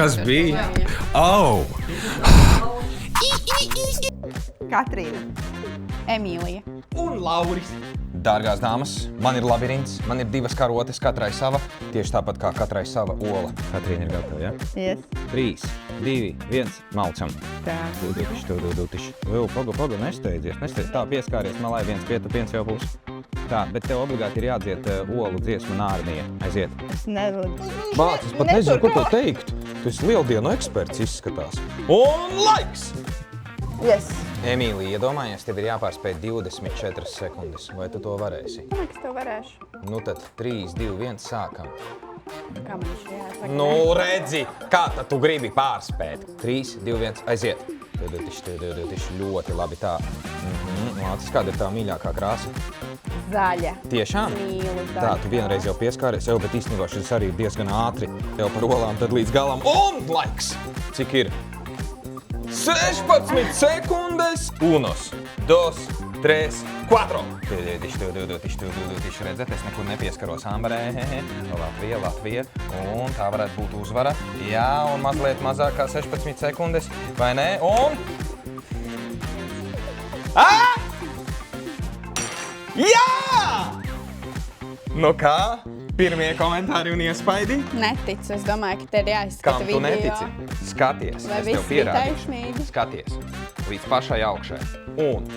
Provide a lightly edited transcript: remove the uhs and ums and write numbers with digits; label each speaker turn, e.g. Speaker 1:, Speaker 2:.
Speaker 1: Kas bija? Oh!
Speaker 2: Katrīna. Emīlija.
Speaker 1: Un Lauris. Dārgās dāmas, man ir labirints, man ir 2 karotes, katrai sava, tieši tāpat kā katrai sava ola. Katrīna ir gatava, ja?
Speaker 2: Yes.
Speaker 1: 3, 2, 1, malcam.
Speaker 2: Tā.
Speaker 1: Tūdutiši. Paga, nesteidzies. Tā pieskāries malai, viens pietupiens jau būs. Tā, bet tev obligāti ir jādzied olu dziesmu Nārnija. Aiziet.
Speaker 2: Es nevaru.
Speaker 1: Bāc, es pat nezinu, ko tev teikt. Tu esi lieldienu eksperts izskatās. Un laiks!
Speaker 2: Yes.
Speaker 1: Emīlija, iedomājies, tev ir jāpārspēj 24 sekundes. Vai tu to varēsi?
Speaker 2: Man liekas, tev varēšu.
Speaker 1: Nu tad 3, 2, 1, sākam.
Speaker 2: Kā man šī jāsaka?
Speaker 1: Nu, redzi, kā tad tu gribi pārspēt? 3, 2, 1, aiziet. Tūdutiši ļoti labi tā. Mācis, kāda ir tā mīļākā krāsa?
Speaker 2: Zaļa.
Speaker 1: Tiešām?
Speaker 2: Mīlu zaļu.
Speaker 1: Tā, tu vienreiz jau pieskāries jau, bet īstenībā šis arī diezgan ātri. Tev par olām tad līdz galam. Un laiks! Cik ir? 16 sekundes! 1, 2, 3, 4! Tūdutiši, redzēt, es nekur nepieskaros ambarē. Latvija. Un tā varētu būt uzvara. Jā, un mazliet mazāk kā 16 sekundes. Vai ne? Un... Jā! Nu kā? Pirmie komentāri un iespaidi?
Speaker 2: Neticu, es domāju, ka te ir jāizskata
Speaker 1: Kam tu
Speaker 2: video.
Speaker 1: netici? Skaties,
Speaker 2: Vai
Speaker 1: es
Speaker 2: viss
Speaker 1: tev
Speaker 2: bija
Speaker 1: pierādīšu.
Speaker 2: taisnīgi?
Speaker 1: Skaties, līdz pašai augšai. Un